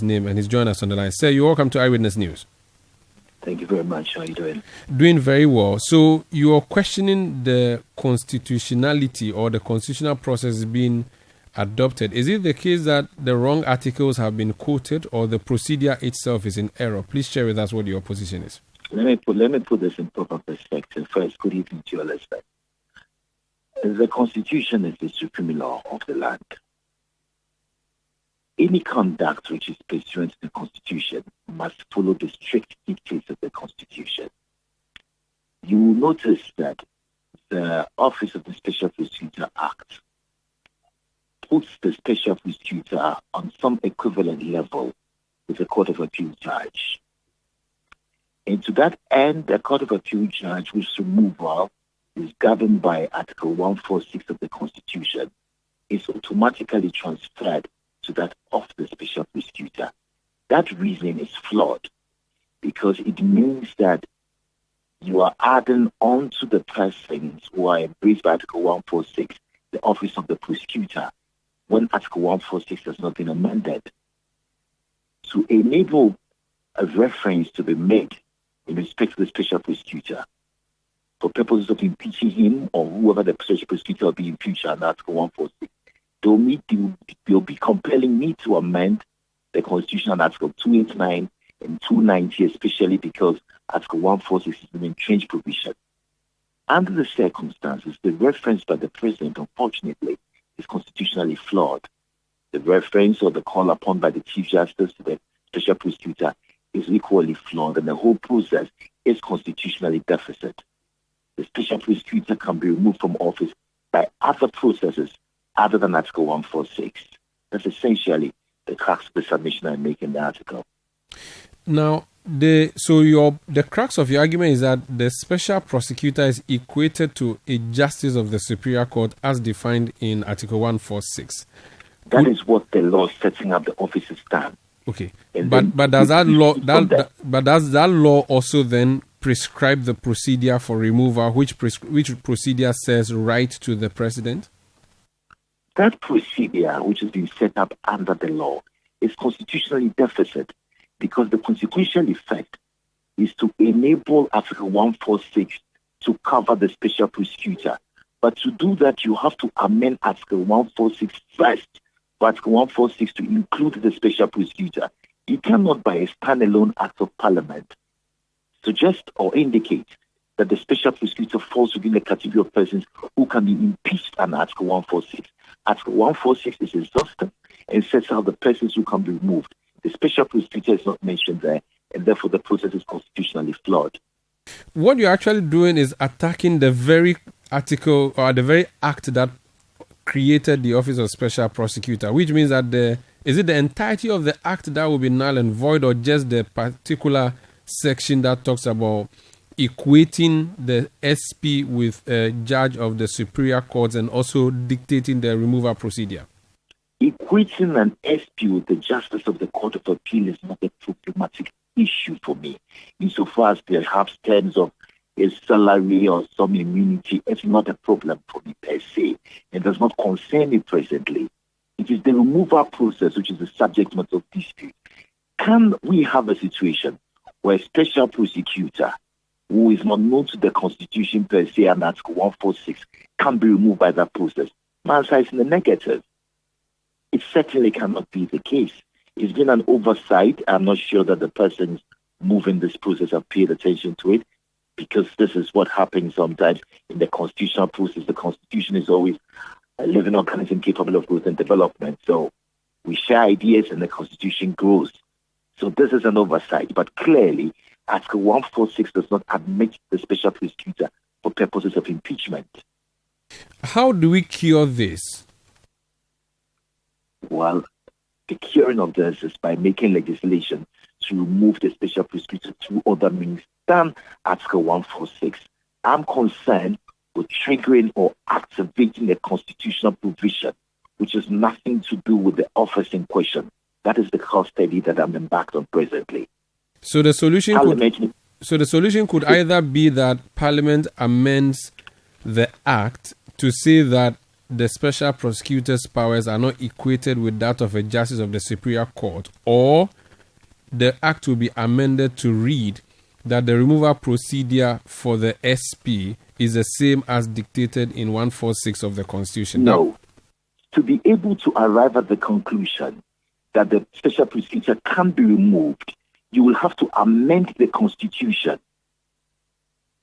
his name, and he's joined us on the line. Sir, you're welcome to Eyewitness News. Thank you very much. How are you doing? Doing very well. So you're questioning the constitutionality or the constitutional process being adopted. Is it the case that the wrong articles have been quoted or the procedure itself is in error? Please share with us what your position is. Let me put this in proper perspective. First, good evening to your listeners. The Constitution is the supreme law of the land. Any conduct which is pursuant to the Constitution must follow the strict dictates of the Constitution. You will notice that the Office of the Special Prosecutor Act puts the Special Prosecutor on some equivalent level with the Court of Appeal judge. And to that end, the Court of Appeal judge, whose removal is governed by Article 146 of the Constitution, is automatically transferred to that of the Special Prosecutor. That reasoning is flawed because it means that you are adding on to the persons who are embraced by Article 146, the Office of the Prosecutor, when Article 146 has not been amended. To enable a reference to be made in respect to the Special Prosecutor for purposes of impeaching him or whoever the Special Prosecutor will be impeached under Article 146, they'll be compelling me to amend the Constitution on Article 289 and 290, especially because Article 146 is an entrenched provision. Under the circumstances, the reference by the President, unfortunately, is constitutionally flawed. The reference or the call upon by the Chief Justice to the Special Prosecutor is equally flawed, and the whole process is constitutionally deficit. The Special Prosecutor can be removed from office by other processes other than Article 146. That's essentially the crux of the submission I make in the article. Now, the crux of your argument is that the Special Prosecutor is equated to a Justice of the Superior Court as defined in Article 146. That is what the law setting up the office is done. Okay, but does that law also then prescribe the procedure for removal, which procedure says right to the President? That procedure, which has been set up under the law, is constitutionally deficit because the consequential effect is to enable Article 146 to cover the Special Prosecutor. But to do that, you have to amend Article 146 first, for Article 146 to include the Special Prosecutor. You cannot, by a standalone act of Parliament, suggest or indicate that the Special Prosecutor falls within the category of persons who can be impeached under Article 146. Article 146 is exhaustive and sets out the persons who can be removed. The Special Prosecutor is not mentioned there, and therefore the process is constitutionally flawed. What you're actually doing is attacking the very article or the very act that created the Office of Special Prosecutor, which means that is it the entirety of the act that will be null and void, or just the particular section that talks about equating the SP with a judge of the Superior Courts and also dictating the removal procedure? Equating an SP with the Justice of the Court of Appeal is not a problematic issue for me, insofar as perhaps terms of his salary or some immunity. It's not a problem for me per se. It does not concern me presently. It is the removal process which is the subject matter of dispute. Can we have a situation where a Special Prosecutor who is not known to the Constitution per se and Article 146 can be removed by that process? My answer is in the negative. It certainly cannot be the case. It's been an oversight. I'm not sure that the persons moving this process have paid attention to it, because this is what happens sometimes in the constitutional process. The Constitution is always a living organism capable of growth and development. So we share ideas and the Constitution grows. So this is an oversight. But clearly, Article 146 does not admit the Special Prosecutor for purposes of impeachment. How do we cure this? Well, the curing of this is by making legislation to remove the Special Prosecutor through other means than Article 146. I'm concerned with triggering or activating a constitutional provision which has nothing to do with the office in question. That is the case study that I'm embarked on presently. So the solution could either be that Parliament amends the Act to say that the special prosecutor's powers are not equated with that of a justice of the Superior Court, or the act will be amended to read that the removal procedure for the SP is the same as dictated in 146 of the Constitution. No. To be able to arrive at the conclusion that the special prosecutor can be removed, you will have to amend the Constitution.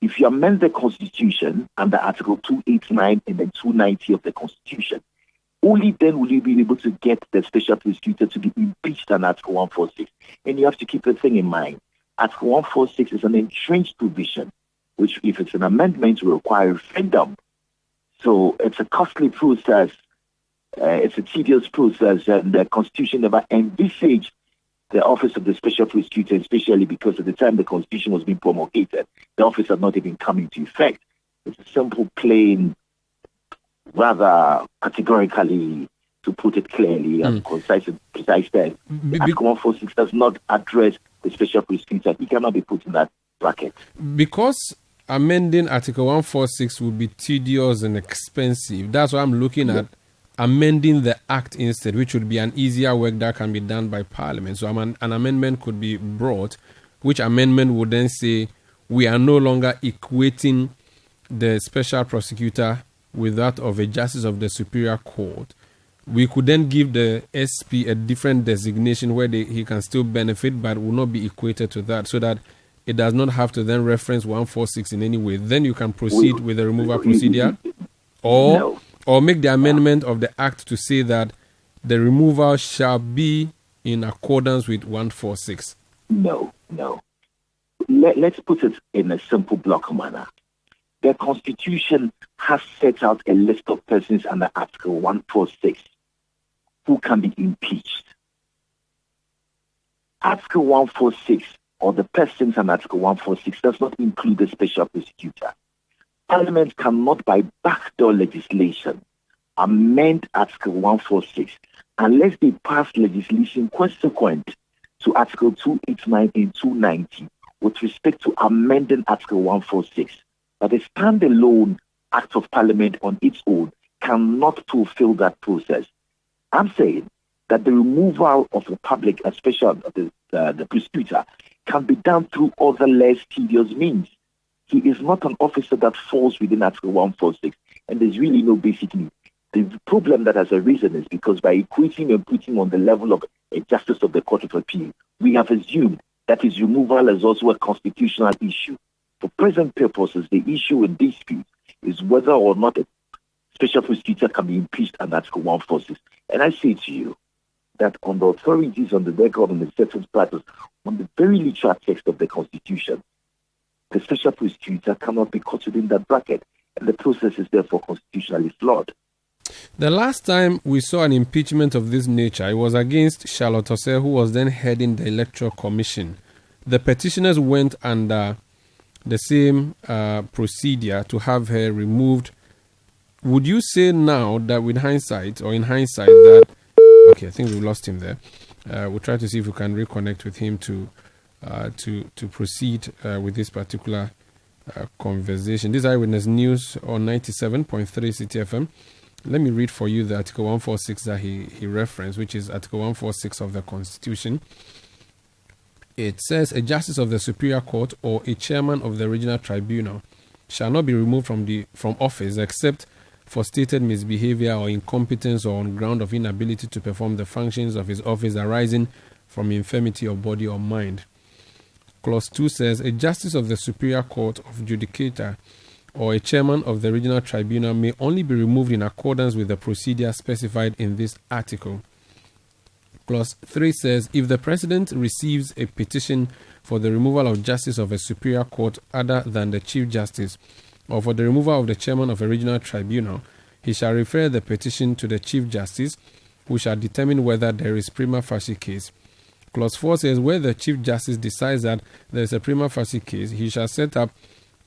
If you amend the Constitution under Article 289 and then 290 of the Constitution, only then will you be able to get the special prosecutor to be impeached under Article 146. And you have to keep a thing in mind. Article 146 is an entrenched provision, which, if it's an amendment, will require referendum. So it's a costly process. It's a tedious process, and the Constitution never envisaged the office of the special prosecutor, especially because at the time the Constitution was being promulgated, the office had not even come into effect. It's a simple, plain, rather categorically, to put it clearly and precise terms. Article 146 does not address the special prosecutor. He cannot be put in that bracket. Because amending Article 146 would be tedious and expensive, that's why I'm looking at amending the act instead, which would be an easier work that can be done by Parliament. So an amendment could be brought, which amendment would then say we are no longer equating the special prosecutor with that of a justice of the Superior Court. We could then give the SP a different designation where he can still benefit, but will not be equated to that, so that it does not have to then reference 146 in any way. Then you can proceed with the removal procedure, or make the amendment of the act to say that the removal shall be in accordance with 146. No. Let's put it in a simple block manner. The Constitution has set out a list of persons under Article 146 who can be impeached. Article 146, or the persons under Article 146, does not include the special prosecutor. Parliament cannot, by backdoor legislation, amend Article 146 unless they pass legislation consequent to Article 289 and 290 with respect to amending Article 146. But a standalone Act of Parliament on its own cannot fulfill that process. I'm saying that the removal of the public, especially the prosecutor, can be done through other less tedious means. He is not an officer that falls within Article 146, and there's really no basic need. The problem that has arisen is because by equating and putting on the level of a justice of the Court of Appeal, we have assumed that his removal is also a constitutional issue. For present purposes, the issue in dispute is whether or not a special prosecutor can be impeached under Article 146. And I say to you that on the authorities, on the record, on the settled practice, on the very literal text of the Constitution, the special prosecutor cannot be caught within that bracket, and the process is therefore constitutionally flawed. The last time we saw an impeachment of this nature, it was against Charlotte Osei, who was then heading the Electoral Commission. The petitioners went under the same procedure to have her removed. Would you say now that in hindsight, that... Okay, I think we lost him there. We'll try to see if we can reconnect with him to proceed with this particular conversation. This is Eyewitness News on 97.3 Citi FM. Let me read for you the Article 146 that he referenced, which is Article 146 of the Constitution. It says, a justice of the Superior Court or a chairman of the regional tribunal shall not be removed from office except for stated misbehavior or incompetence or on ground of inability to perform the functions of his office arising from infirmity of body or mind. Clause 2 says, a justice of the Superior Court of Judicature or a chairman of the regional tribunal may only be removed in accordance with the procedure specified in this article. Clause 3 says, if the President receives a petition for the removal of justice of a superior court other than the Chief Justice, or for the removal of the chairman of a regional tribunal, he shall refer the petition to the Chief Justice, who shall determine whether there is prima facie case. Clause 4 says, where the Chief Justice decides that there is a prima facie case, he shall set up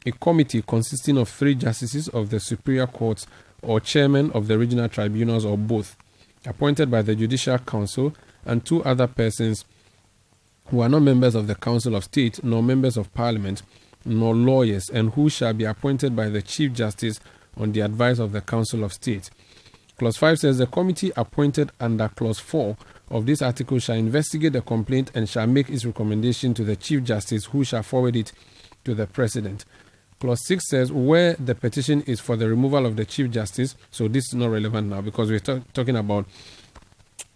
a committee consisting of 3 justices of the superior courts or chairmen of the regional tribunals or both, appointed by the Judicial Council, and 2 other persons who are not members of the Council of State, nor members of Parliament, nor lawyers, and who shall be appointed by the Chief Justice on the advice of the Council of State. Clause 5 says the committee appointed under Clause 4 of this article shall investigate the complaint and shall make its recommendation to the Chief Justice, who shall forward it to the President. Clause 6 says where the petition is for the removal of the Chief Justice, so this is not relevant now because we're talking about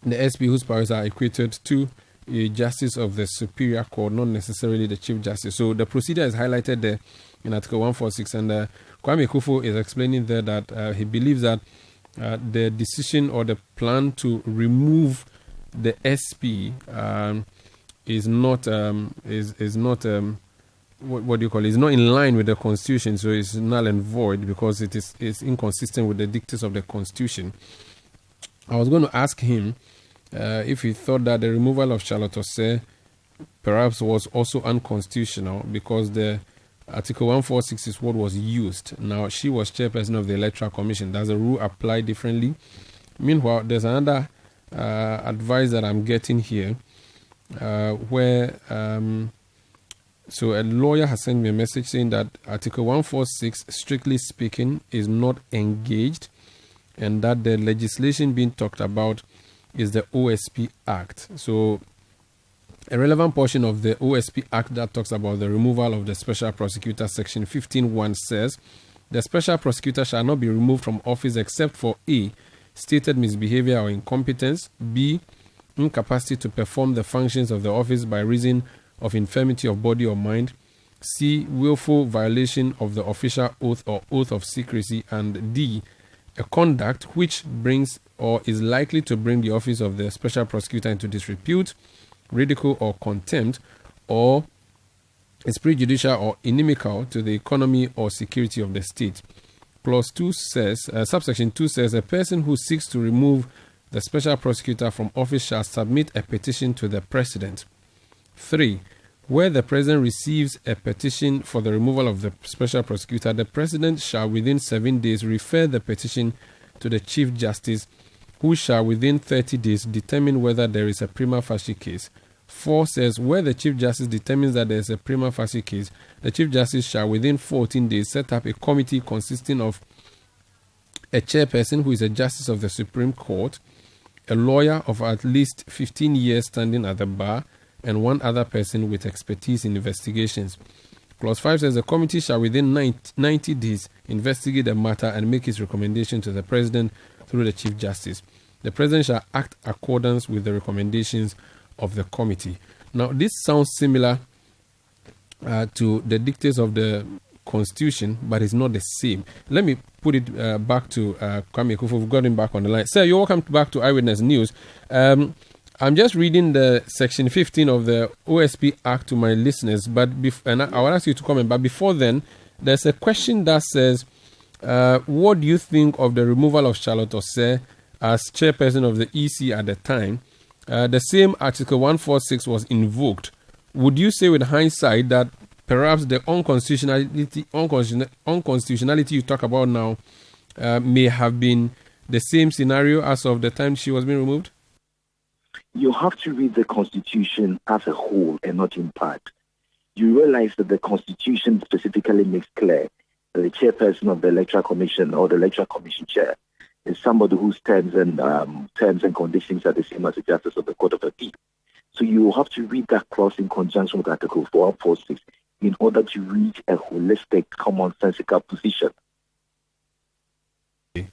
the SP whose powers are equated to a Justice of the Superior Court, not necessarily the Chief Justice. So the procedure is highlighted there in Article 146, and Kwame Kufuor is explaining there that he believes that the decision or the plan to remove the SP is not what do you call it? Is not in line with the Constitution, so it's null and void because it is inconsistent with the dictates of the Constitution. I was going to ask him if he thought that the removal of Charlotte Osei perhaps was also unconstitutional because the Article 146 is what was used. Now, she was chairperson of the Electoral Commission. Does the rule apply differently? Meanwhile, there's another advice that I'm getting here where so a lawyer has sent me a message saying that Article 146, strictly speaking, is not engaged, and that the legislation being talked about is the OSP Act. So a relevant portion of the OSP Act that talks about the removal of the Special Prosecutor, Section 15.1 says, the Special Prosecutor shall not be removed from office except for A, stated misbehavior or incompetence, B, incapacity to perform the functions of the office by reason of infirmity of body or mind, C, willful violation of the official oath or oath of secrecy, and D, a conduct which brings or is likely to bring the office of the Special Prosecutor into disrepute, ridicule, or contempt, or is prejudicial or inimical to the economy or security of the state. Clause 2 says, subsection 2 says, a person who seeks to remove the Special Prosecutor from office shall submit a petition to the President. 3. Where the President receives a petition for the removal of the Special Prosecutor, the President shall within 7 days refer the petition to the Chief Justice, who shall within 30 days determine whether there is a prima facie case. 4 says, where the Chief Justice determines that there is a prima facie case, the Chief Justice shall within 14 days set up a committee consisting of a chairperson who is a Justice of the Supreme Court, a lawyer of at least 15 years standing at the bar, and one other person with expertise in investigations. Clause 5 says the committee shall within 90 days investigate the matter and make its recommendation to the President through the Chief Justice. The President shall act accordance with the recommendations of the committee. Now, this sounds similar to the dictates of the Constitution, but it's not the same. Let me put it back to Kwame Kufuor. We've got him back on the line. Sir, you're welcome back to Eyewitness News. I'm just reading the Section 15 of the OSP Act to my listeners, and I will ask you to comment. But before then, there's a question that says, what do you think of the removal of Charlotte Osei as chairperson of the EC at the time? The same Article 146 was invoked. Would you say with hindsight that perhaps the unconstitutionality you talk about now may have been the same scenario as of the time she was being removed? You have to read the Constitution as a whole and not in part. You realize that the Constitution specifically makes clear that the chairperson of the Electoral Commission or the Electoral Commission chair is somebody whose terms and conditions are the same as the Justice of the Court of Appeal. So you have to read that clause in conjunction with Article 446 in order to reach a holistic, commonsensical position.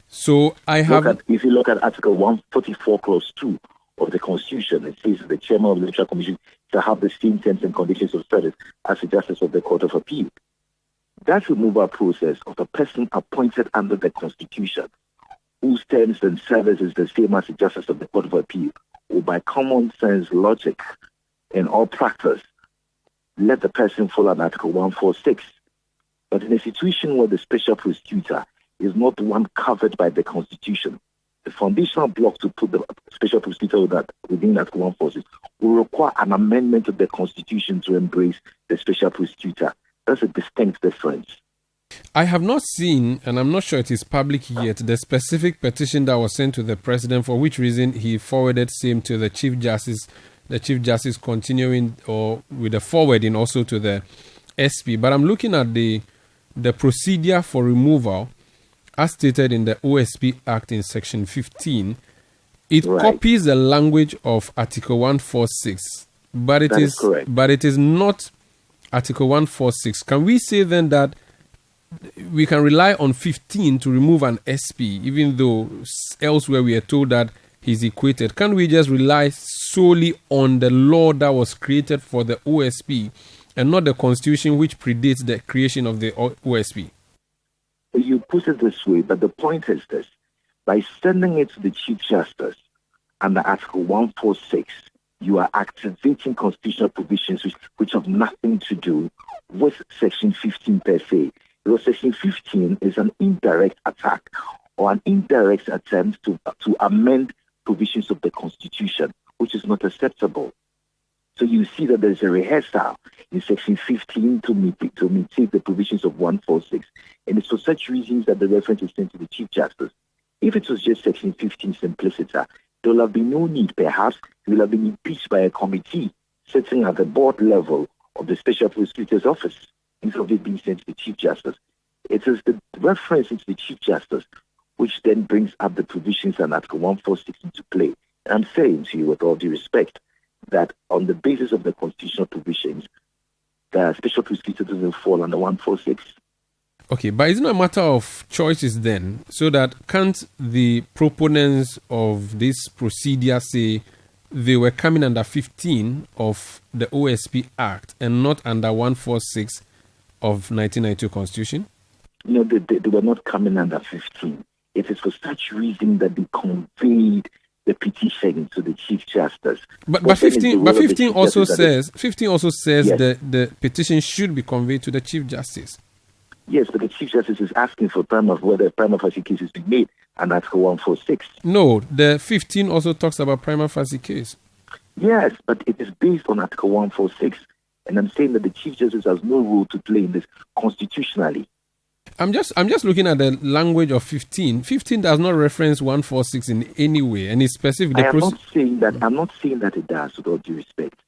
So if you look at Article 144, Clause 2 of the Constitution, it says that the chairman of the Electoral Commission shall have the same terms and conditions of service as the Justice of the Court of Appeal. That removal process of a person appointed under the Constitution, whose terms and service is the same as the Justice of the Court of Appeal, or by common sense logic and all practice, let the person fall under Article 146. But in a situation where the Special Prosecutor is not the one covered by the Constitution, the foundational block to put the Special Prosecutor within Article 146 will require an amendment of the Constitution to embrace the Special Prosecutor. That's a distinct difference. I have not seen, and I'm not sure it is public yet, the specific petition that was sent to the President, for which reason he forwarded same to the Chief Justice, the Chief Justice continuing or with the forwarding also to the SP. But I'm looking at the procedure for removal as stated in the OSP Act in Section 15, it Right. copies the language of Article 146, but That is correct. but it is not Article 146. Can we say then that we can rely on 15 to remove an SP, even though elsewhere we are told that he's equated? Can't we just rely solely on the law that was created for the OSP and not the constitution which predates the creation of the OSP? You put it this way, but the point is this. By sending it to the Chief Justice under Article 146, you are activating constitutional provisions which have nothing to do with Section 15 per se. Because Section 15 is an indirect attack or an indirect attempt to amend provisions of the Constitution, which is not acceptable. So you see that there's a rehearsal in Section 15 to imitate the provisions of 146. And it's for such reasons that the reference is sent to the Chief Justice. If it was just Section 15 simpliciter, there will have been no need. Perhaps he will have been impeached by a committee sitting at the board level of the Special Prosecutor's Office instead of it being sent to the Chief Justice. It is the reference to the Chief Justice which then brings up the provisions and Article 146 into play. And I'm saying to you with all due respect that on the basis of the constitutional provisions, the Special Prosecutor doesn't fall under 146. Okay, but it's not a matter of choices then, so that can't the proponents of this procedure say they were coming under 15 of the OSP Act and not under 146 of 1992 Constitution? No, they were not coming under 15. It is for such reason that they conveyed the petition to the Chief Justice. But 15 also says Yes. the petition should be conveyed to the Chief Justice. Yes, but the Chief Justice is asking for whether a prima facie case has been made under Article 146. No, the 15 also talks about prima facie case. Yes, but it is based on Article 146. And I'm saying that the Chief Justice has no role to play in this constitutionally. I'm just looking at the language of 15. 15 does not reference 146 in any way, and it's specific. I'm not saying that it does, with all due respect.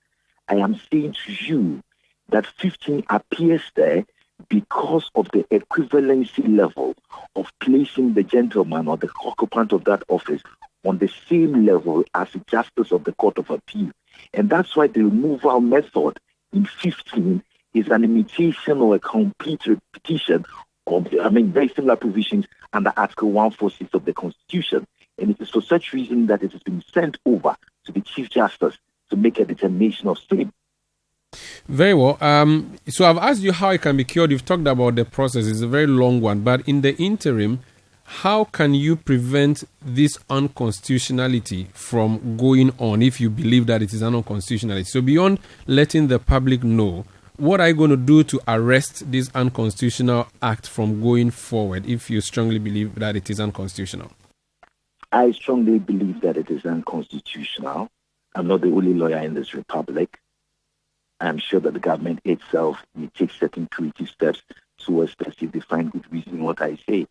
I am saying to you that 15 appears there because of the equivalency level of placing the gentleman or the occupant of that office on the same level as the Justice of the Court of Appeal. And that's why the removal method in 15 is an imitation or a complete repetition of, very similar provisions under Article 146 of the Constitution. And it is for such reason that it has been sent over to the Chief Justice to make a determination of same. Very well. So I've asked you how it can be cured. You've talked about the process. It's a very long one. But in the interim, how can you prevent this unconstitutionality from going on if you believe that it is an unconstitutionality? So beyond letting the public know, what are you going to do to arrest this unconstitutional act from going forward if you strongly believe that it is unconstitutional? I strongly believe that it is unconstitutional. I'm not the only lawyer in this republic. I'm sure that the government itself may take certain creative steps towards that if they find good reason in what I say.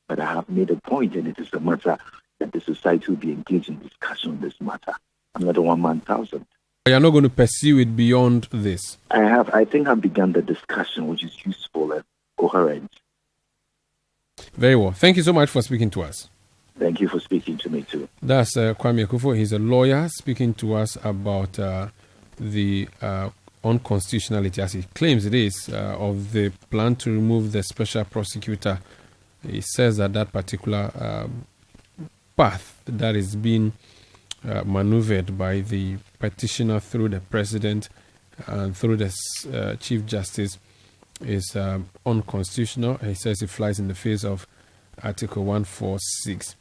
But I have made a point, and it is a matter that the society will be engaged in discussion on this matter. I'm not a one-man thousand. You're not going to pursue it beyond this? I think I've begun the discussion, which is useful and coherent. Very well. Thank you so much for speaking to us. Thank you for speaking to me too. That's Kwame Akufo. He's a lawyer speaking to us about the unconstitutionality, as he claims it is, of the plan to remove the special prosecutor. He says that that particular path that is being maneuvered by the petitioner through the president and through the Chief Justice is unconstitutional. He says it flies in the face of Article 146.